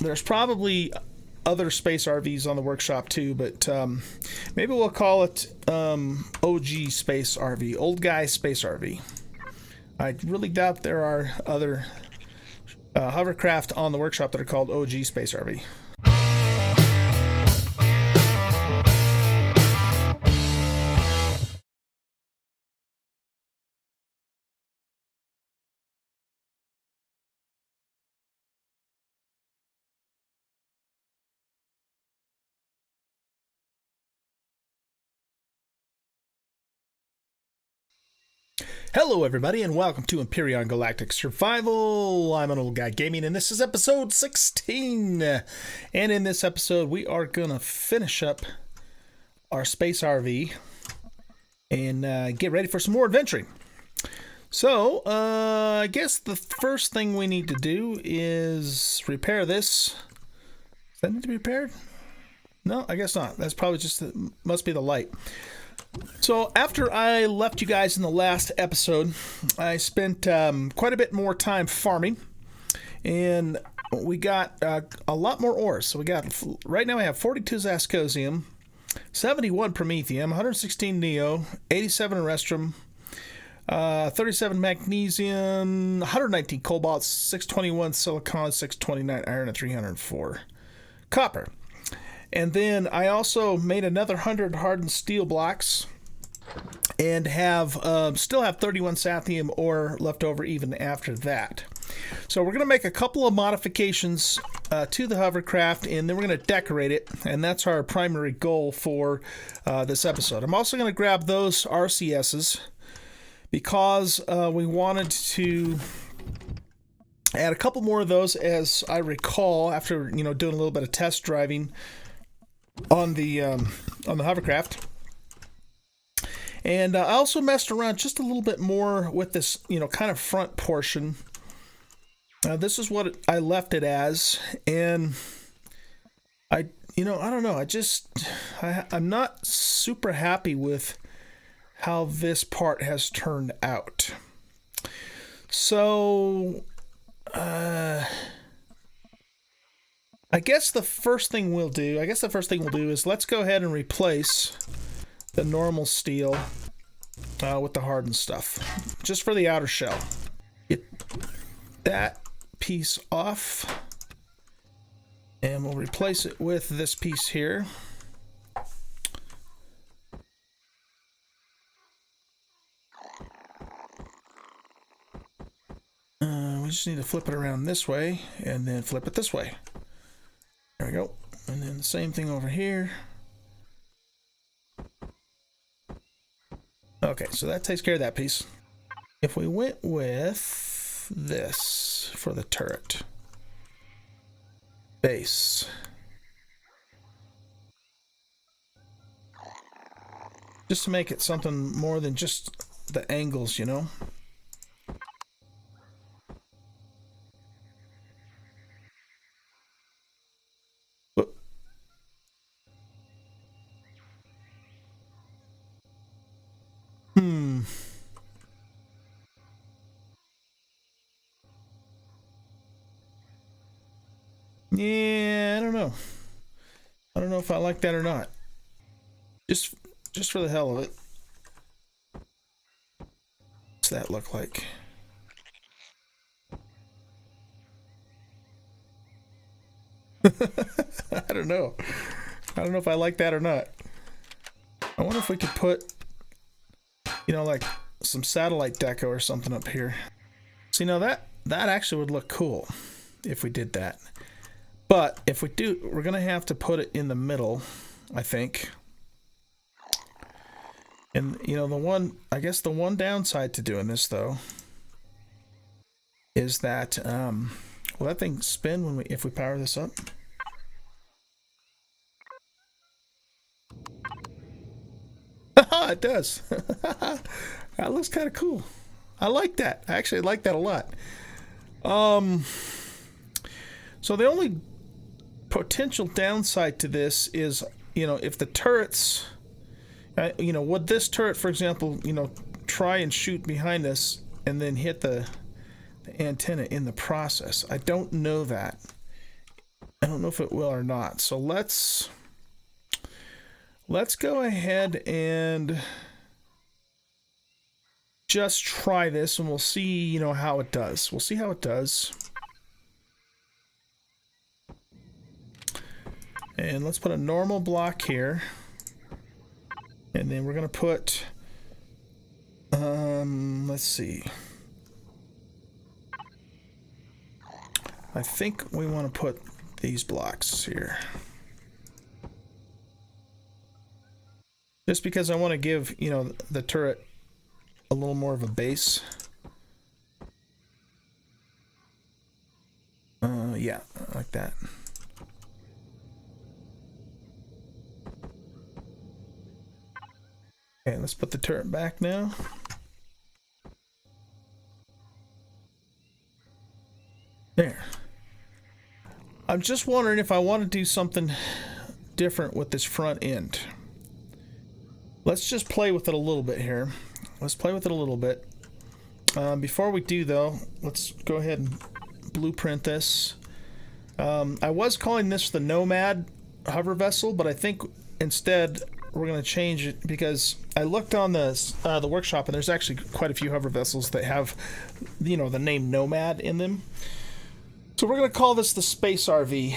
there's probably other space RVs on the workshop too, but maybe we'll call it OG Space RV, Oldguy Space RV. I really doubt there are other hovercraft on the workshop that are called OG Space RV. Hello everybody and welcome to Empyrion Galactic Survival. I'm an Oldguy Gaming and this is episode 16. And in this episode we are going to finish up our space RV and get ready for some more adventuring. So, I guess the first thing we need to do is repair this. Does that need to be repaired? No, I guess not. That's probably just, must be the light. So after I left you guys in the last episode, I spent quite a bit more time farming, and we got a lot more ores. So we got, right now we have 42 Zascosium, 71 Promethium, 116 Neo, 87 Erestrum, 37 Magnesium, 119 Cobalt, 621 Silicon, 629 Iron, and 304 Copper. And then I also made another 100 hardened steel blocks and have still have 31 Sathium ore left over even after that. So we're going to make a couple of modifications to the hovercraft, and then we're going to decorate it, and that's our primary goal for this episode. I'm also going to grab those RCSs because we wanted to add a couple more of those, as I recall, after doing a little bit of test driving on the hovercraft. And I also messed around just a little bit more with this, kind of front portion. This is what I left it as, and I don't know. I'm not super happy with how this part has turned out. So, I guess the first thing we'll do is let's go ahead and replace the normal steel with the hardened stuff, just for the outer shell. Get that piece off, and we'll replace it with this piece here. We just need to flip it around this way, and then flip it this way. There we go. And then the same thing over here. Okay, so that takes care of that piece. If we went with this for the turret base, just to make it something more than just the angles, Yeah, I don't know. I don't know if I like that or not. Just for the hell of it. What's that look like? I don't know. I don't know if I like that or not. I wonder if we could put, like some satellite deco or something up here. See, now that actually would look cool if we did that. But if we do, we're going to have to put it in the middle, I think. And, the one downside to doing this, though, is that, will that thing spin if we power this up? Haha, it does. That looks kind of cool. I like that. I actually like that a lot. So the only potential downside to this is, if the turrets, would this turret, for example, try and shoot behind us and then hit the antenna in the process? I don't know that. I don't know if it will or not. So let's go ahead and just try this, and we'll see, you know, how it does. We'll see how it does. And let's put a normal block here. And then we're going to put, let's see. I think we want to put these blocks here. Just because I want to give, you know, the turret a little more of a base. Yeah, like that. Okay, let's put the turret back now. There. I'm just wondering if I want to do something different with this front end. Let's just play with it a little bit here. Let's play with it a little bit. Before we do, though, let's go ahead and blueprint this. I was calling this the Nomad hover vessel, but I think instead we're going to change it because I looked on the workshop, and there's actually quite a few hover vessels that have, you know, the name Nomad in them. So we're going to call this the Space RV.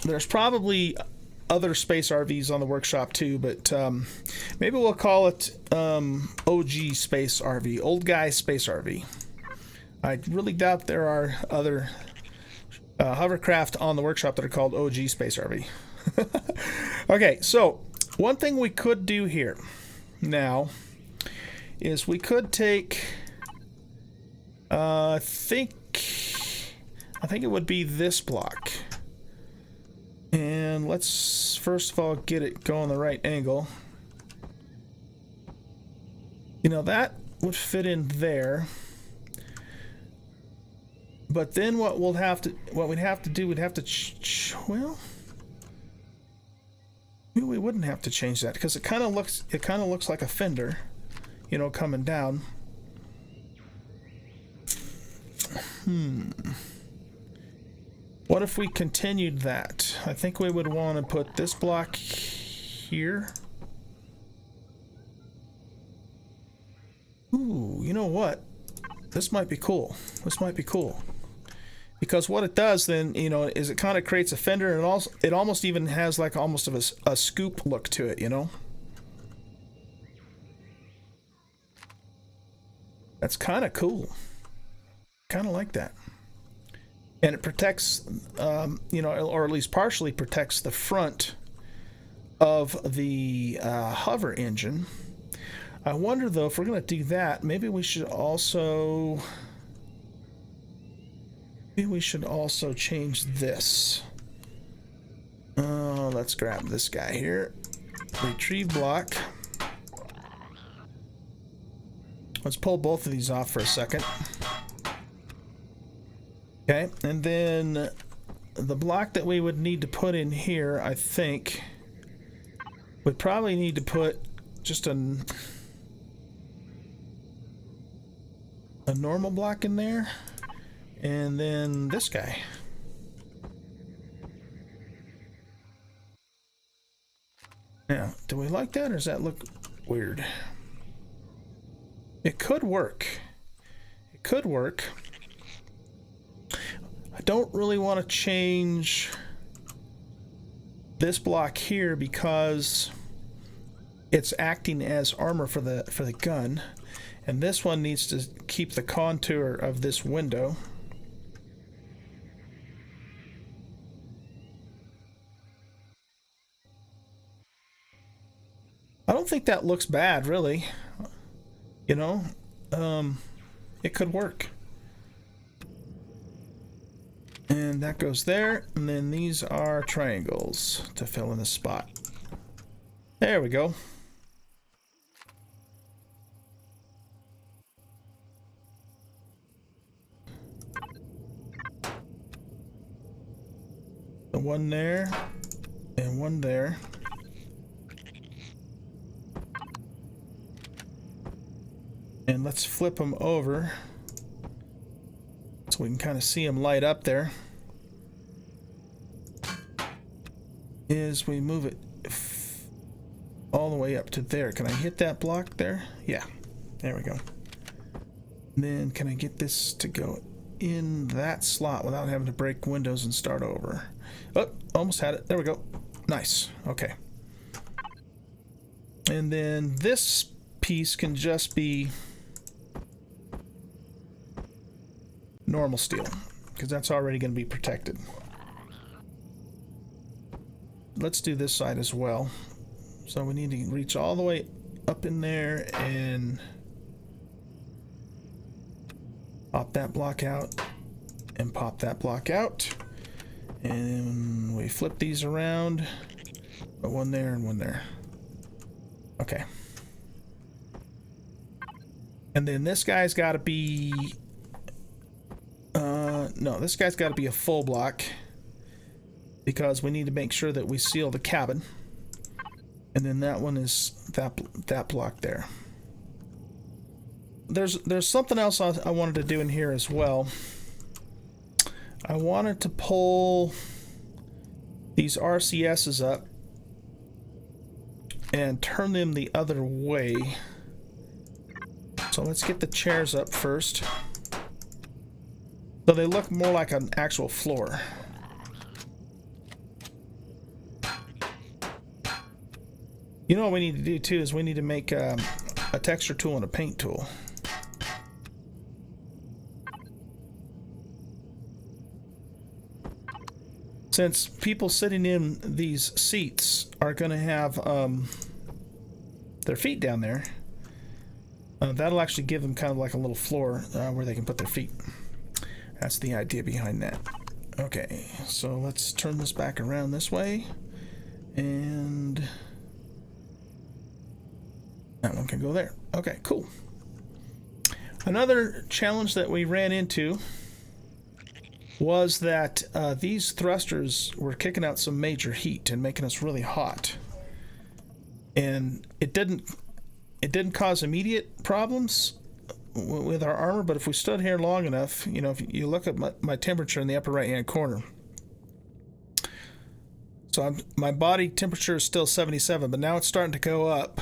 There's probably other Space RVs on the workshop too, but maybe we'll call it OG Space RV, Oldguy Space RV. I really doubt there are other hovercraft on the workshop that are called OG Space RV. Okay, so one thing we could do here now is we could take I think it would be this block, and let's first of all get it going the right angle. You know, that would fit in there, but then what we'd have to do, we'd have to well, maybe we wouldn't have to change that because it kind of looks like a fender, you know, coming down. What if we continued that? I think we would want to put this block here. Ooh, you know what? This might be cool. This might be cool. Because what it does then, you know, is it kind of creates a fender, and also it almost even has like almost of a scoop look to it, you know? That's kind of cool. Kind of like that. And it protects, you know, or at least partially protects the front of the hover engine. I wonder, though, if we're going to do that, maybe we should also change this. Let's grab this guy here. Retrieve block. Let's pull both of these off for a second. Okay, and then the block that we would need to put in here, I think, would probably need to put just a normal block in there, and then this guy. Now, do we like that, or does that look weird? It could work. It could work. I don't really want to change this block here because it's acting as armor for the gun, and this one needs to keep the contour of this window. I don't think that looks bad, really. You know, it could work. And that goes there, and then these are triangles to fill in the spot. There we go. The one there, and one there. And let's flip them over so we can kind of see them light up there. is we move it all the way up to there. Can I hit that block there? Yeah, there we go. And then can I get this to go in that slot without having to break windows and start over? Oh, almost had it. There we go. Nice. Okay. And then this piece can just be normal steel, because that's already going to be protected. Let's do this side as well. So we need to reach all the way up in there and pop that block out and pop that block out. And we flip these around. Put one there and one there. Okay. And then this guy's got to be... no, this guy's got to be a full block, because we need to make sure that we seal the cabin. And then that one is that block there. There's something else I wanted to do in here as well. I wanted to pull these RCSs up and turn them the other way. So let's get the chairs up first, so they look more like an actual floor. You know what we need to do too is we need to make a texture tool and a paint tool. Since people sitting in these seats are going to have their feet down there, that'll actually give them kind of like a little floor where they can put their feet. That's the idea behind that. Okay, so let's turn this back around this way, and that one can go there. Okay, cool. Another challenge that we ran into was that these thrusters were kicking out some major heat and making us really hot. And it didn't cause immediate problems with our armor, but if we stood here long enough, you know, if you look at my temperature in the upper right hand corner. So my body temperature is still 77, but now it's starting to go up.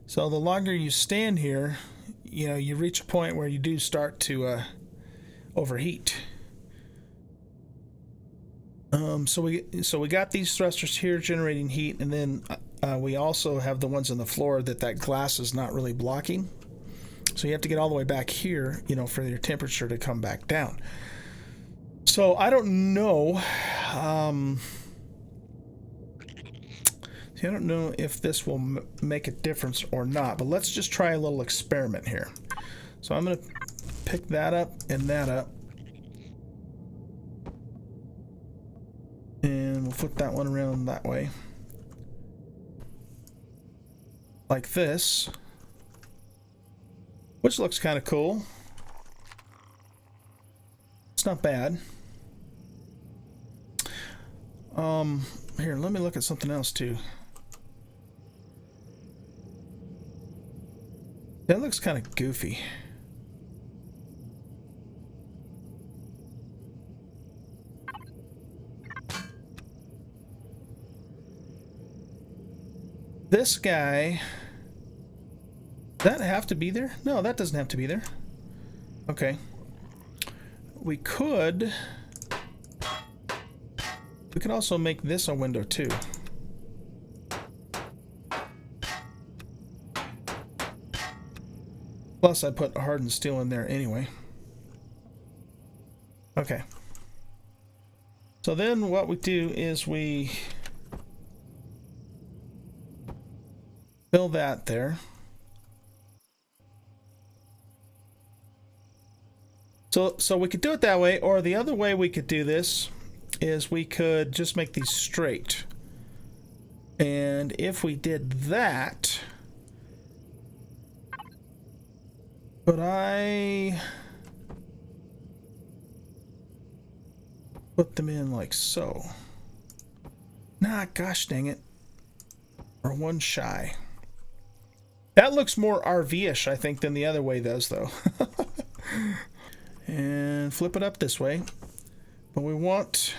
So the longer you stand here, you know, you reach a point where you do start to overheat. So we got these thrusters here generating heat, and then we also have the ones on the floor that glass is not really blocking. So you have to get all the way back here, you know, for your temperature to come back down. So I don't know. I don't know if this will make a difference or not, but let's just try a little experiment here. So I'm going to pick that up and that up. And we'll flip that one around that way. Like this. Which looks kind of cool. It's not bad. Here, let me look at something else too. That looks kind of goofy. This guy, does that have to be there? No, that doesn't have to be there. Okay. We could also make this a window too. Plus I put hardened steel in there anyway. Okay. So then what we do is we fill that there. So we could do it that way, or the other way we could do this is we could just make these straight. And if we did that, could I put them in like so? Nah, gosh dang it. Or one shy. That looks more RV-ish, I think, than the other way does, though. And flip it up this way. But we want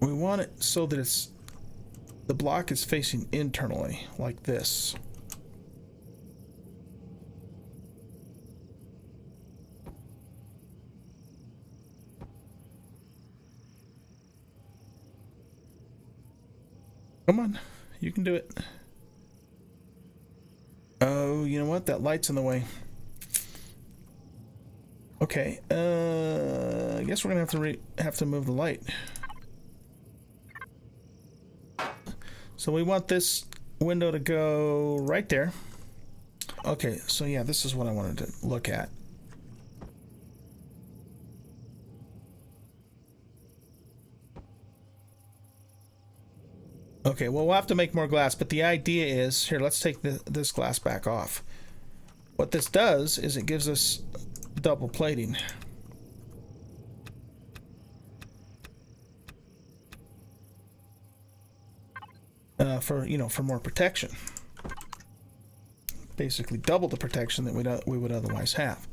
we want it so that it's the block is facing internally like this. Come on, you can do it. Oh, you know what? That light's in the way. Okay, I guess we're gonna have to move the light. So we want this window to go right there. Okay, so yeah, this is what I wanted to look at. Okay, well, we'll have to make more glass, but the idea is, here, let's take this glass back off. What this does is it gives us double plating. For more protection. Basically double the protection that we would otherwise have.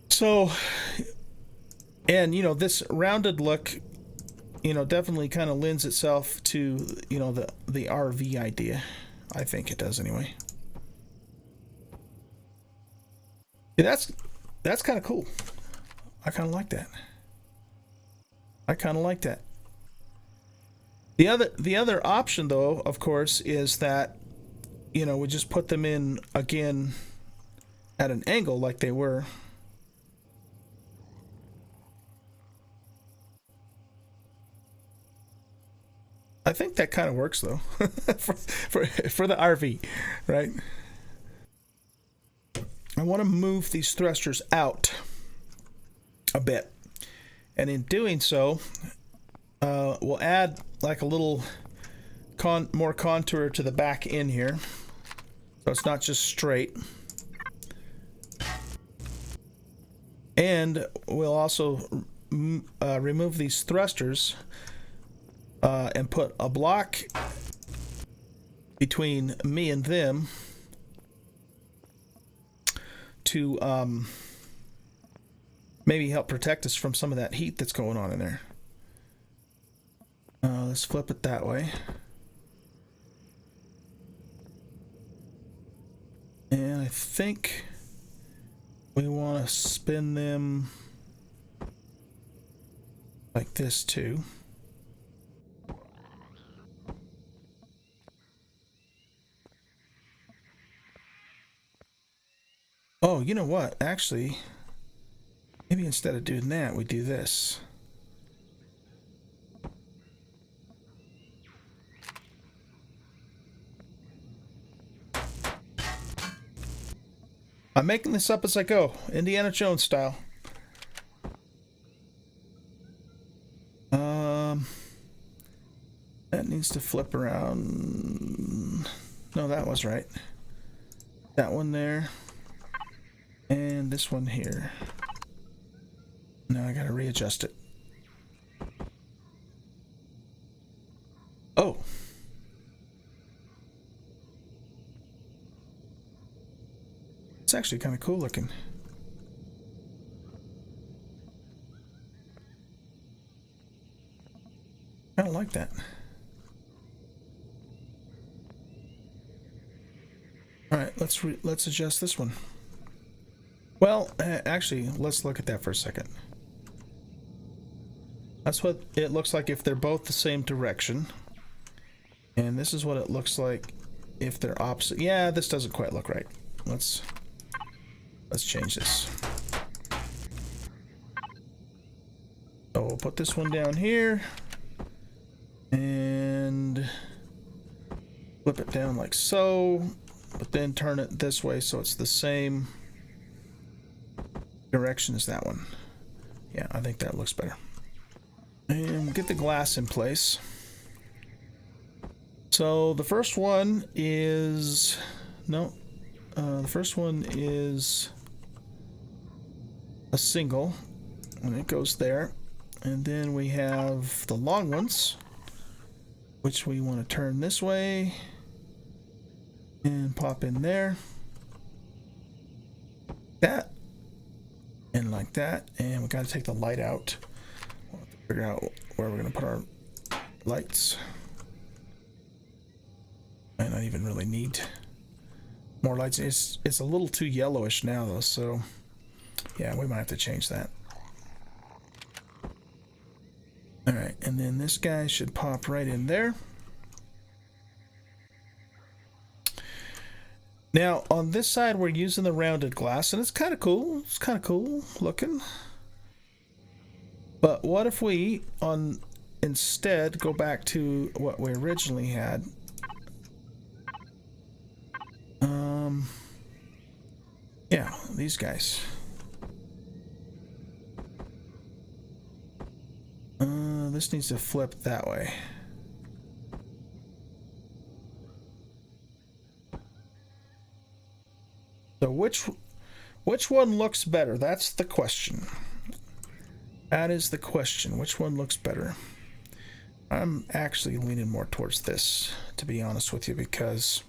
So, and this rounded look, definitely kind of lends itself to, the RV idea. I think it does anyway. Yeah, that's kind of cool. I kind of like that. The other option, though, of course, is that, we just put them in again at an angle like they were. I think that kind of works, though, for the RV, right? I want to move these thrusters out a bit, and in doing so, we'll add like a little more contour to the back end here, so it's not just straight. And we'll also remove these thrusters and put a block between me and them to maybe help protect us from some of that heat that's going on in there. Let's flip it that way. And I think we want to spin them like this too. Oh, you know what? Actually, maybe instead of doing that, we do this. I'm making this up as I go, Indiana Jones style. That needs to flip around. No, that was right. That one there. And this one here. Now I gotta readjust it. Oh. It's actually kind of cool looking. I don't like that. All right, let's adjust this one. Well, actually, let's look at that for a second. That's what it looks like if they're both the same direction. And this is what it looks like if they're opposite. Yeah, this doesn't quite look right. Let's change this. So we'll put this one down here and flip it down like so, but then turn it this way so it's the same direction as that one. Yeah, I think that looks better. And we'll get the glass in place. So the first one is the first one is a single, and it goes there. And then we have the long ones, which we want to turn this way and pop in there. That and like that. And we got to take the light out. We'll have to figure out where we're going to put our lights. Might not even really need more lights. It's a little too yellowish now though, so yeah, we might have to change that. Alright, and then this guy should pop right in there. Now, on this side, we're using the rounded glass, and it's kind of cool. It's kind of cool looking. But what if we, instead, go back to what we originally had? Yeah, these guys. This needs to flip that way. So which one looks better? That's the question. That is the question. Which one looks better? I'm actually leaning more towards this, to be honest with you, because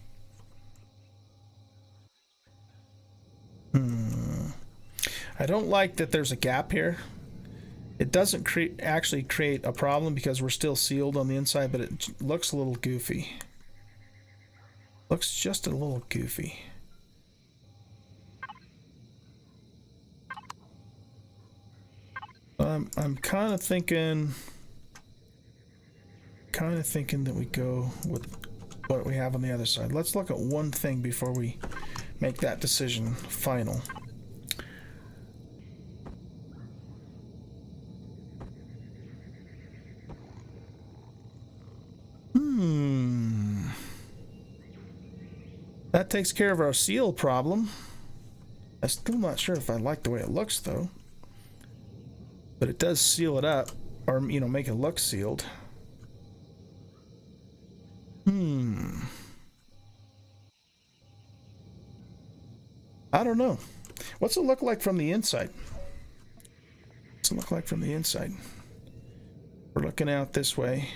I don't like that there's a gap here. It doesn't actually create a problem because we're still sealed on the inside, but it looks a little goofy. Looks just a little goofy. I'm kind of thinking that we go with what we have on the other side. Let's look at one thing before we make that decision final. That takes care of our seal problem. I'm still not sure if I like the way it looks though. But it does seal it up, or, you know, make it look sealed. I don't know. What's it look like from the inside? What's it look like from the inside? We're looking out this way.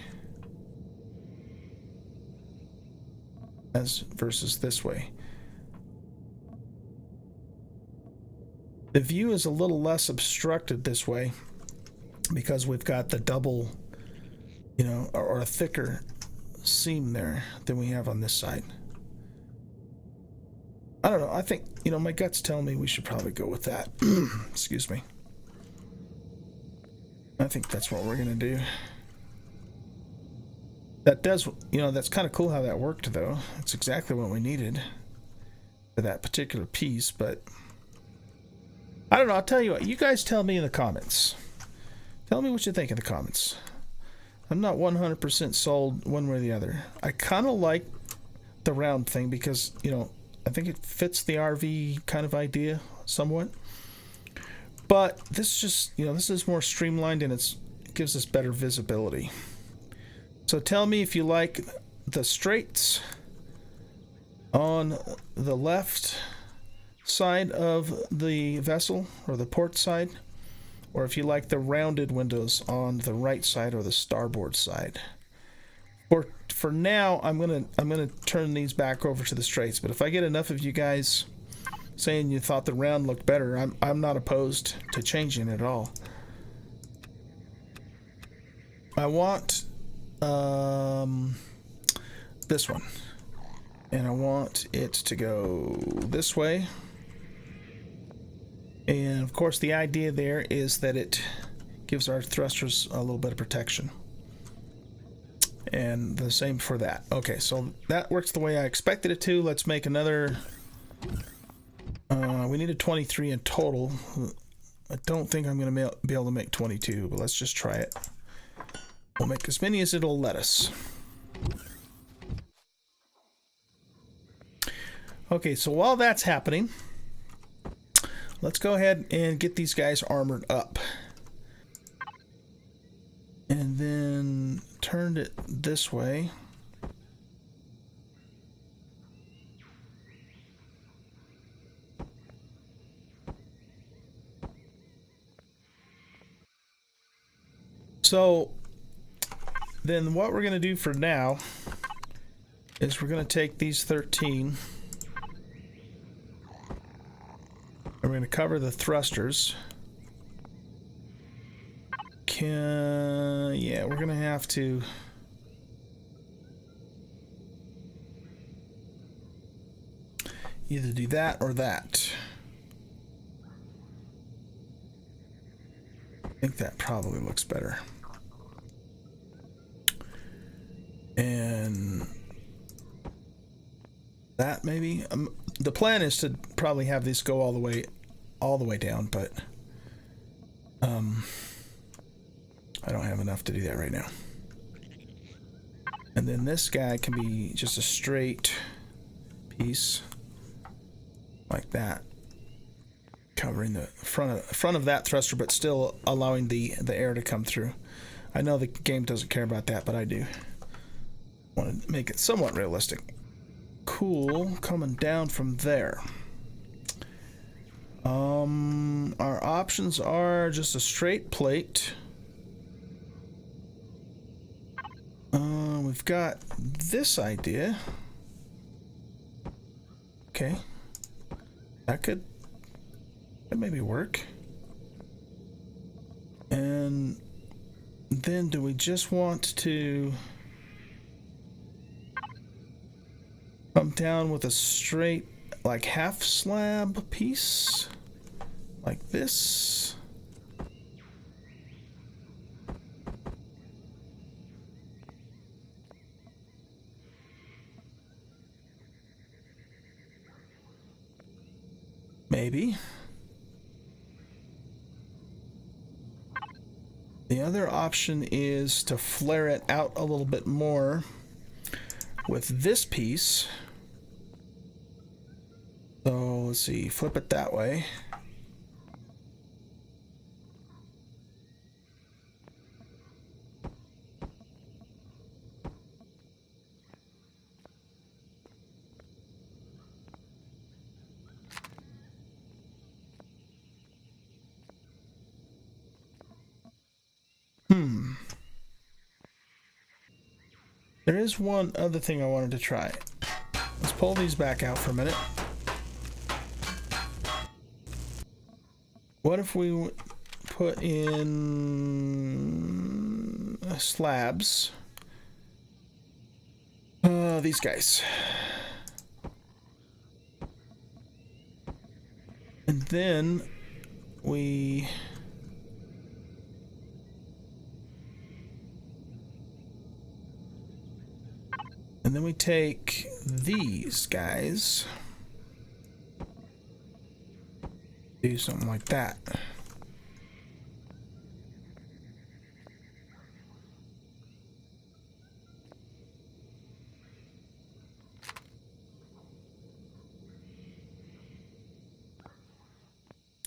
As versus this way. The view is a little less obstructed this way because we've got the double, you know, or a thicker seam there than we have on this side. I don't know. I think, you know, my gut's telling me we should probably go with that. Excuse me. I think that's what we're going to do. That does, you know, that's kind of cool how that worked, though. It's exactly what we needed for that particular piece, but I don't know. I'll tell you what. You guys tell me in the comments. Tell me what you think in the comments. I'm not 100% sold one way or the other. I kind of like the round thing because, you know, I think it fits the RV kind of idea somewhat. But this just, you know, this is more streamlined and it gives us better visibility. So tell me if you like the straights on the left side of the vessel or the port side, or if you like the rounded windows on the right side or the starboard side. For now, I'm gonna turn these back over to the straights. But if I get enough of you guys saying you thought the round looked better, I'm not opposed to changing it at all. I want this one, and I want it to go this way. And of course the idea there is that it gives our thrusters a little bit of protection, and the same for that. Okay, so that works the way I expected it to. Let's make another. We needed 23 in total. I don't think I'm gonna be able to make 22, but let's just try it. We'll make as many as it'll let us. Okay, so while that's happening, let's go ahead and get these guys armored up. And then turn it this way. So then what we're going to do for now is we're going to take these 13 and we're going to cover the thrusters. Yeah, we're gonna have to either do that or that. I think that probably looks better. And that maybe. The plan is to probably have these go all the way down, but I don't have enough to do that right now. And then this guy can be just a straight piece like that, covering the front of that thruster, but still allowing the air to come through. I know the game doesn't care about that, but I do. Want to make it somewhat realistic. Cool, coming down from there. Our options are just a straight plate. We've got this idea. Okay. That could maybe work. And then do we just want to come down with a straight, like, half slab piece? Like this? Maybe. The other option is to flare it out a little bit more with this piece. So let's see, flip it that way. There is one other thing I wanted to try. Let's pull these back out for a minute. What if we put in slabs? These guys. And then we... And then we take these guys, do something like that.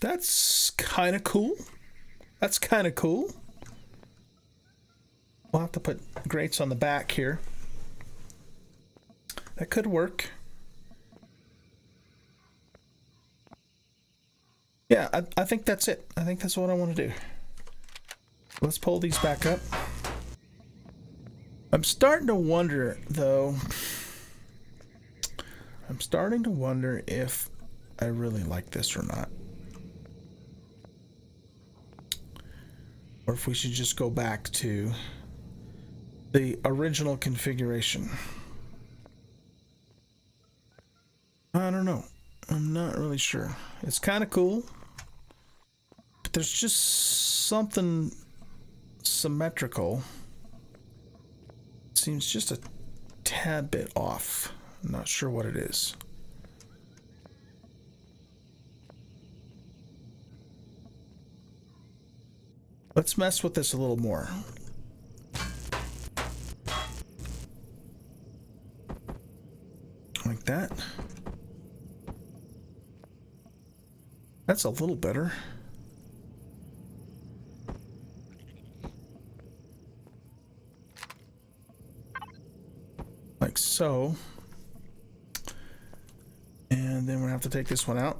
That's kind of cool. That's kind of cool. We'll have to put grates on the back here. That could work. Yeah, I think that's it. I think that's what I want to do. Let's pull these back up. I'm starting to wonder, though. I'm starting to wonder if I really like this or not. Or if we should just go back to the original configuration. I don't know. I'm not really sure. It's kind of cool, but there's just something symmetrical. It seems just a tad bit off. I'm not sure what it is. Let's mess with this a little more. Like that. That's a little better. Like so. And then we'll have to take this one out.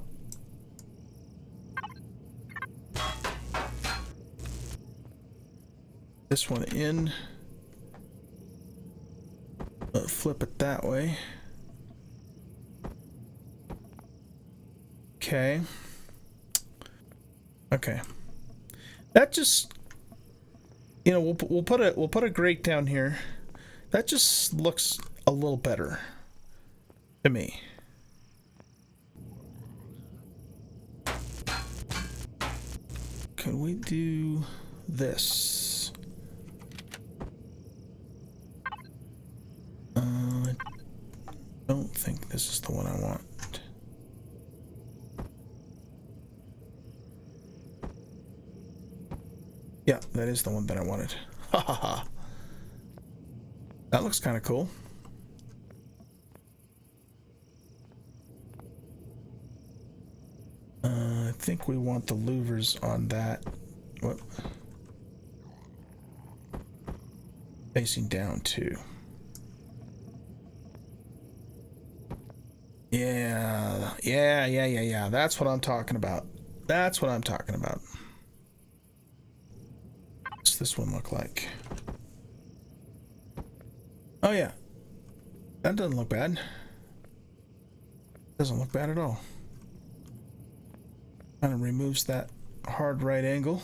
This one in. Flip it that way. Okay. Okay. That just You know, we'll put a grate down here. That just looks a little better to me. Can we do this? I don't think this is the one I want. Yeah, that is the one that I wanted. Ha ha ha. That looks kind of cool. I think we want the louvers on that. What? Facing down too. Yeah. That's what I'm talking about. That's what I'm talking about. What's this one look like? Oh yeah. That doesn't look bad. Doesn't look bad at all. Kind of removes that hard right angle.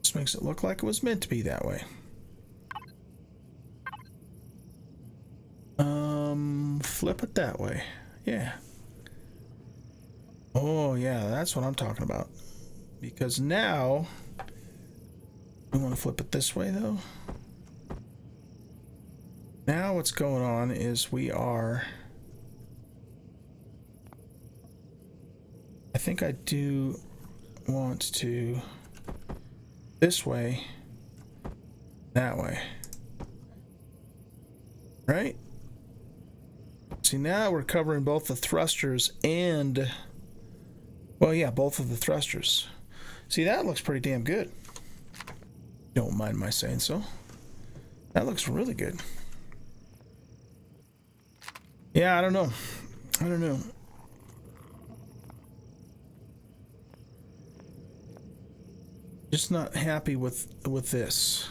Just makes it look like it was meant to be that way. Flip it that way. Yeah. Oh yeah, that's what I'm talking about. Because now we want to flip it this way though. Now what's going on is I think I do want to this way, that way. Right? See, now we're covering both the thrusters and, well, yeah, both of the thrusters. See, that looks pretty damn good. Don't mind my saying so. That looks really good. Yeah, I don't know. Just not happy with this.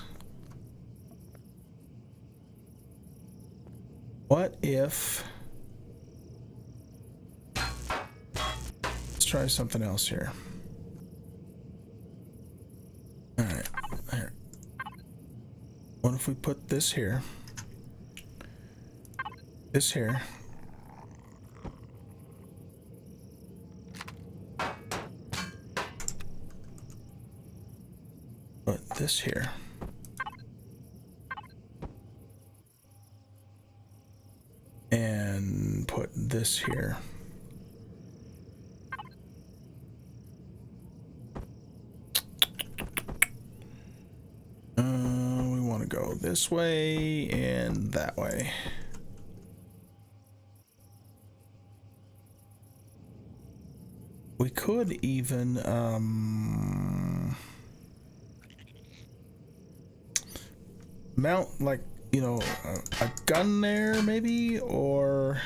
What if... Let's try something else here. Alright, here. What if we put this here? This here. Put this here. And put this here. We want to go this way and that way. We could even mount, like, you know, a gun there maybe, or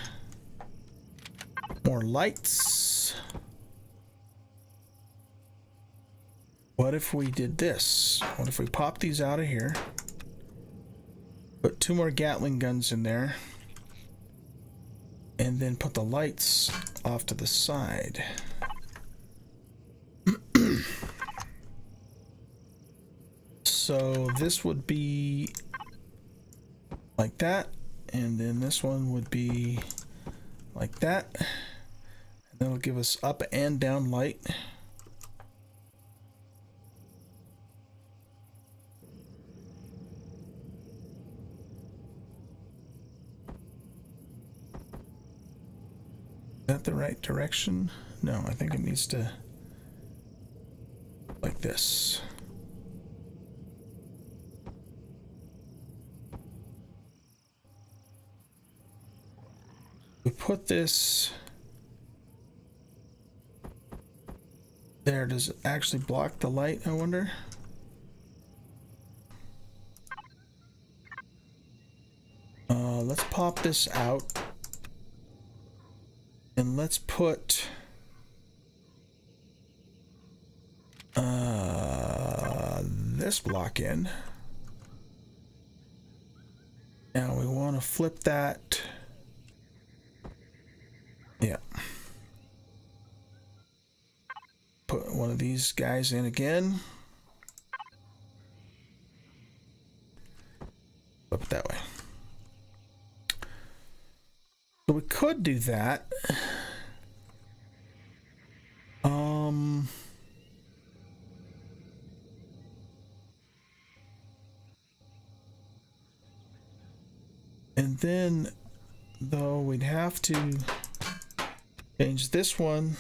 more lights. What if we did this? What if we pop these out of here, put 2 more Gatling guns in there, and then put the lights off to the side? So this would be like that, and then this one would be like that, and that'll give us up and down light. Is that the right direction? No, I think it needs to like this. We put this there. Does it actually block the light, I wonder? Let's pop this out. And let's put this block in. Now we want to flip that. Yeah. one of these guys in again. Flip it that way. So we could do that. And then, though, we'd have to change this one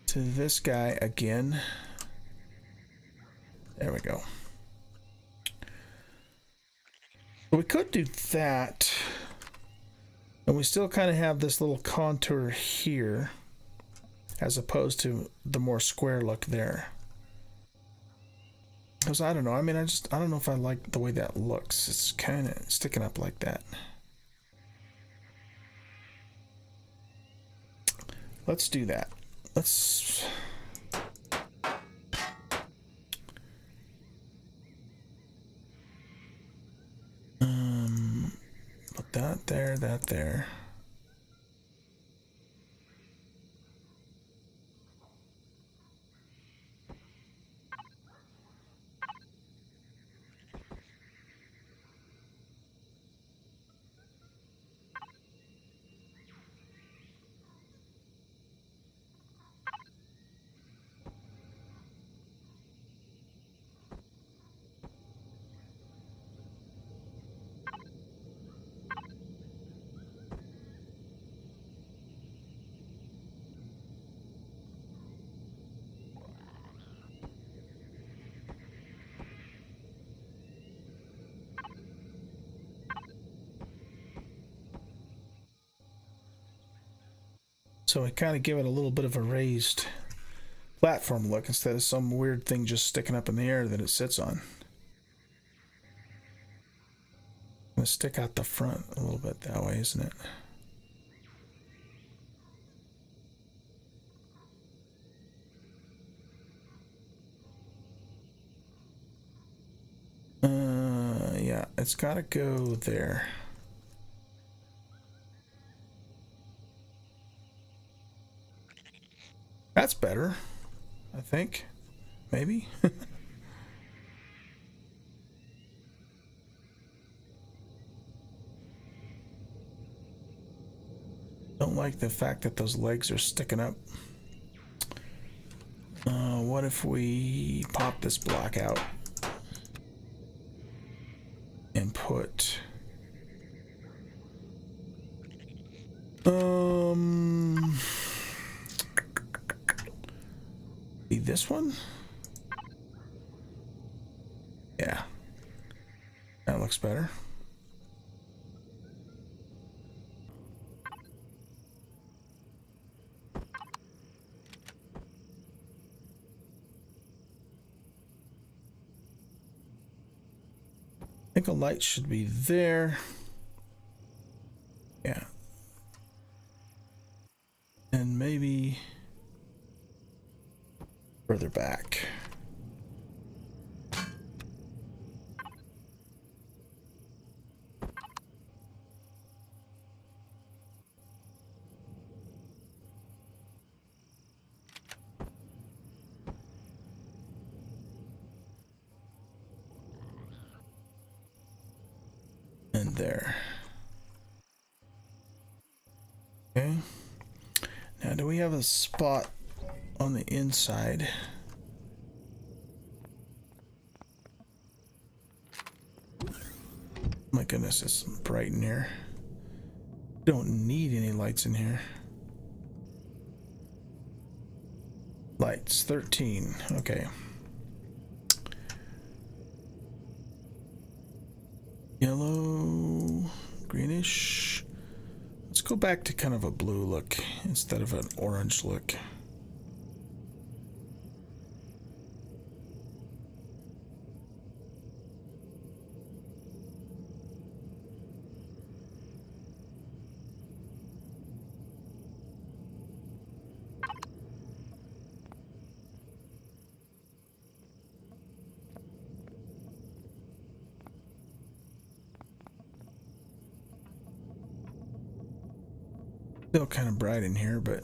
to this guy again. There we go. We could do that. And we still kind of have this little contour here, as opposed to the more square look there. Because I don't know. I mean, I don't know if I like the way that looks. It's kind of sticking up like that. Let's do that. Let's... put that there, that there. So I kind of give it a little bit of a raised platform look instead of some weird thing just sticking up in the air that it sits on. I'm going to stick out the front a little bit that way, isn't it? Yeah, it's got to go there. That's better, I think. Maybe. Don't like the fact that those legs are sticking up. What if we pop this block out and put this one? Yeah, that looks better. I think a light should be there. Yeah. And maybe further back. And there. Okay. Now, do we have a spot on the inside? My goodness, it's bright in here. Don't need any lights in here. Lights, 13. Okay. Yellow, greenish. Let's go back to kind of a blue look instead of an orange look. Still kind of bright in here, but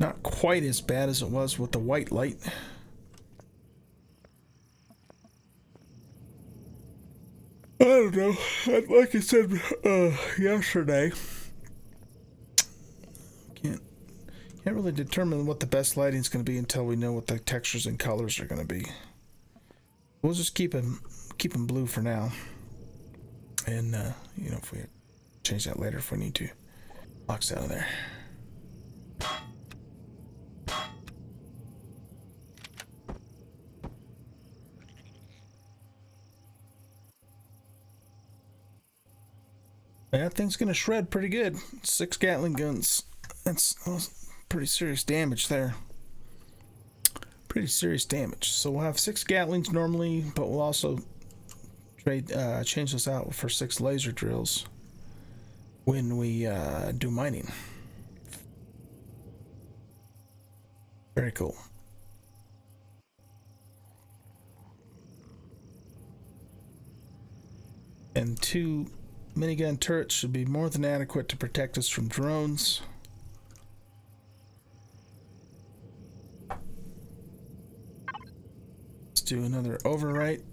Not quite as bad as it was with the white light. I don't know. Like I said yesterday, can't really determine what the best lighting is going to be until we know what the textures and colors are going to be. We'll just keep them blue for now, and you know, if we change that later if we need to. Box out of there. That thing's gonna shred pretty good. 6 Gatling guns. That's pretty serious damage there. Pretty serious damage. So we'll have 6 Gatlings normally, but we'll also change this out for 6 laser drills when we do mining. Very cool. And 2 minigun turrets should be more than adequate to protect us from drones. Let's do another overwrite.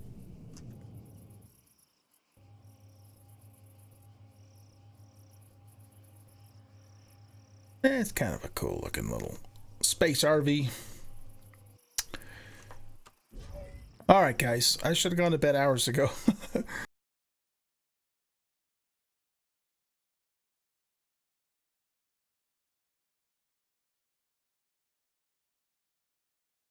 It's kind of a cool looking little space RV. All right, guys, I should have gone to bed hours ago.